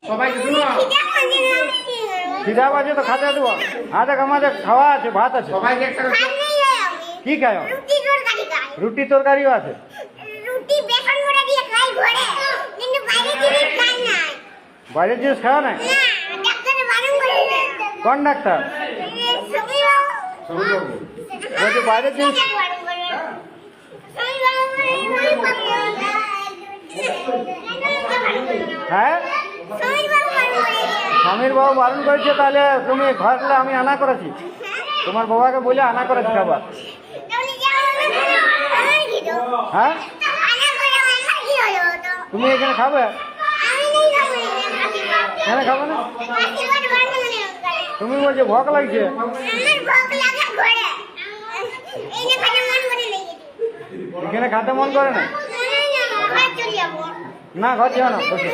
সবাইকে শুনো, খিদা বাজে তো খাতে দেবো। দেখ আমাদের খাওয়া আছে, ভাত আছে। সবাইকে একটা করে কি খায়? রুটি তরকারিও আছে। বাইরের জিনিস খাওয়া নাই? কোন ডাক্তার বলছে বাইরের জিনিস? হ্যাঁ, স্বামীর বাবু বারণ করেছে, তাহলে তুমি ঘরলে আমি আনা করেছি, তোমার বাবাকে বলে আনা করেছি খাবার। হ্যাঁ, তুমি এখানে খাবে? কেন খাবে না? তুমি বলছো ভোক লাগছে। এখানে খেতে মন করে না? না, ঘর যাও না, বসে।